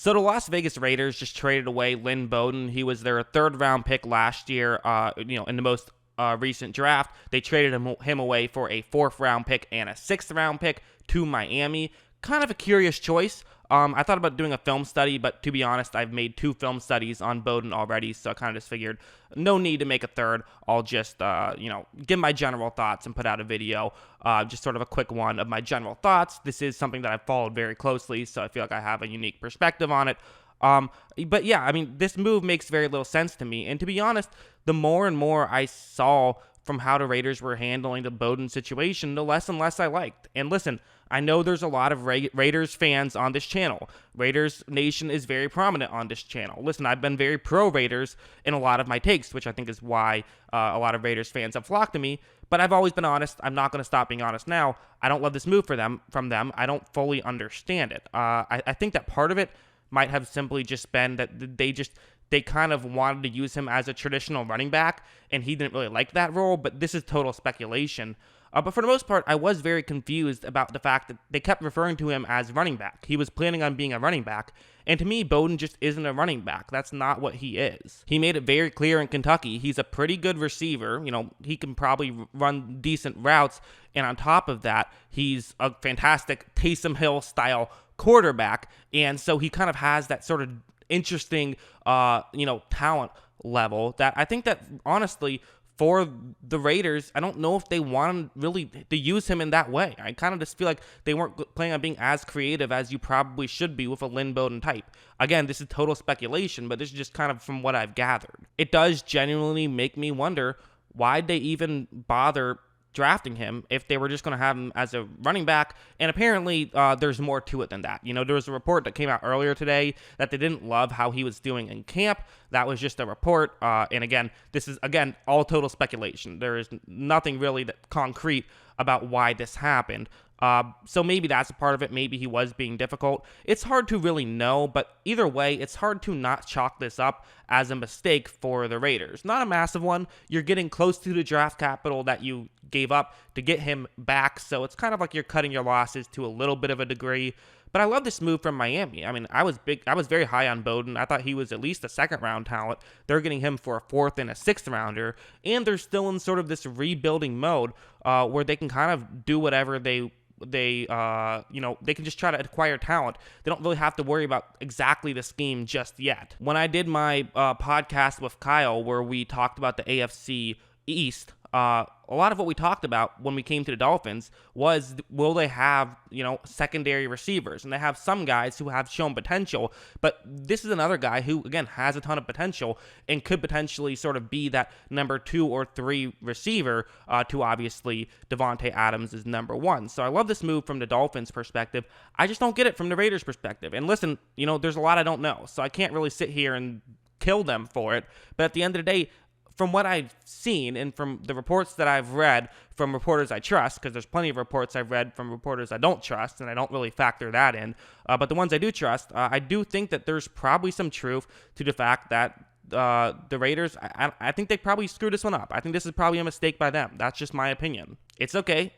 So the Las Vegas Raiders just traded away Lynn Bowden. He was their third-round pick last year, in the most recent draft. They traded him away for a fourth-round pick and a sixth-round pick to Miami. Kind of a curious choice. I thought about doing a film study, but to be honest, I've made 2 film studies on Bowden already, so I kind of just figured no need to make a third. I'll just, give my general thoughts and put out a video, just sort of a quick one of my general thoughts. This is something that I've followed very closely, so I feel like I have a unique perspective on it. But yeah, I mean, this move makes very little sense to me, and to be honest, the more and more I saw from how the Raiders were handling the Bowden situation, the less and less I liked. And listen, I know there's a lot of Raiders fans on this channel. Raiders Nation is very prominent on this channel. Listen, I've been very pro-Raiders in a lot of my takes, which I think is why a lot of Raiders fans have flocked to me. But I've always been honest. I'm not going to stop being honest now. I don't love this move from them. I don't fully understand it. I think that part of it might have simply just been that they kind of wanted to use him as a traditional running back, and he didn't really like that role, but this is total speculation. But for the most part, I was very confused about the fact that they kept referring to him as running back. He was planning on being a running back, and to me, Bowden just isn't a running back. That's not what he is. He made it very clear in Kentucky. He's a pretty good receiver. He can probably run decent routes, and on top of that, he's a fantastic Taysom Hill-style quarterback, and so he kind of has that sort of interesting, talent level that I think that, honestly, for the Raiders, I don't know if they want really to use him in that way. I kind of just feel like they weren't planning on being as creative as you probably should be with a Lynn Bowden type. Again, this is total speculation, but this is just kind of from what I've gathered. It does genuinely make me wonder why'd they even bother drafting him if they were just going to have him as a running back. And apparently there's more to it than that. There was a report that came out earlier today that they didn't love how he was doing in camp. That was just a report. And again, this is, all total speculation. There is nothing really concrete about why this happened. So maybe that's a part of it. Maybe he was being difficult. It's hard to really know, but either way, it's hard to not chalk this up as a mistake for the Raiders. Not a massive one. You're getting close to the draft capital that you gave up to get him back, so it's kind of like you're cutting your losses to a little bit of a degree. But I love this move from Miami. I mean, I was very high on Bowden. I thought he was at least a second-round talent. They're getting him for a fourth and a sixth-rounder, and they're still in sort of this rebuilding mode where they can kind of do whatever they can just try to acquire talent. They don't really have to worry about exactly the scheme just yet. When I did my podcast with Kyle where we talked about the AFC East, a lot of what we talked about when we came to the Dolphins was, will they have, secondary receivers? And they have some guys who have shown potential, but this is another guy who, again, has a ton of potential and could potentially sort of be that number 2 or 3 receiver to obviously Devontae Adams is number 1. So I love this move from the Dolphins' perspective. I just don't get it from the Raiders' perspective. And listen, there's a lot I don't know, so I can't really sit here and kill them for it. But at the end of the day, from what I've seen and from the reports that I've read from reporters I trust, because there's plenty of reports I've read from reporters I don't trust, and I don't really factor that in, but the ones I do trust, I do think that there's probably some truth to the fact that the Raiders, I think they probably screwed this one up. I think this is probably a mistake by them. That's just my opinion. It's okay.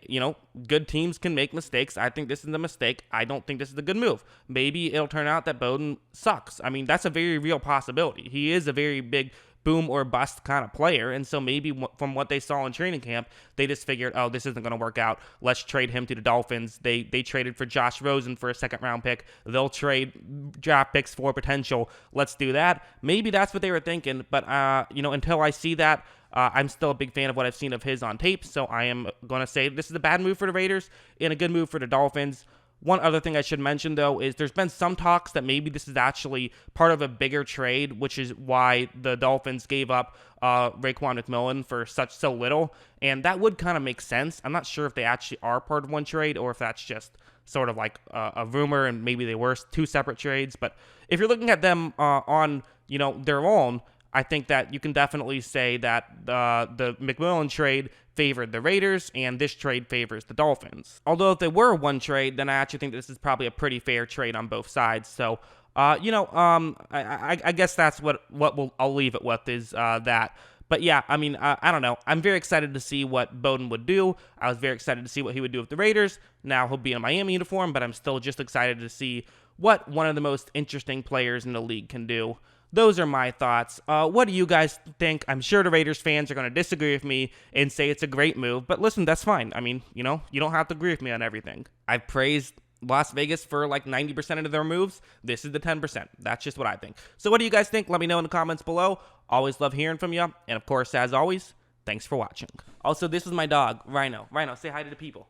Good teams can make mistakes. I think this is a mistake. I don't think this is a good move. Maybe it'll turn out that Bowden sucks. I mean, that's a very real possibility. He is a very big boom or bust kind of player, and so maybe from what they saw in training camp, they just figured, oh, this isn't going to work out. Let's trade him to the Dolphins. They traded for Josh Rosen for a second-round pick. They'll trade draft picks for potential. Let's do that. Maybe that's what they were thinking, but until I see that, I'm still a big fan of what I've seen of his on tape, so I am going to say this is a bad move for the Raiders and a good move for the Dolphins. One other thing I should mention, though, is there's been some talks that maybe this is actually part of a bigger trade, which is why the Dolphins gave up Raekwon McMillan for so little, and that would kind of make sense. I'm not sure if they actually are part of one trade or if that's just sort of like a rumor and maybe they were 2 separate trades, but if you're looking at them on their own, I think that you can definitely say that the McMillan trade favored the Raiders, and this trade favors the Dolphins. Although if they were one trade, then I actually think this is probably a pretty fair trade on both sides. So, I guess that's what I'll leave it with is that. But yeah, I mean, I don't know. I'm very excited to see what Bowden would do. I was very excited to see what he would do with the Raiders. Now he'll be in a Miami uniform, but I'm still just excited to see what one of the most interesting players in the league can do. Those are my thoughts. What do you guys think? I'm sure the Raiders fans are going to disagree with me and say it's a great move, but listen, that's fine. I mean, you don't have to agree with me on everything. I've praised Las Vegas for like 90% of their moves. This is the 10%. That's just what I think. So what do you guys think? Let me know in the comments below. Always love hearing from you. And of course, as always, thanks for watching. Also, this is my dog, Rhino. Rhino, say hi to the people.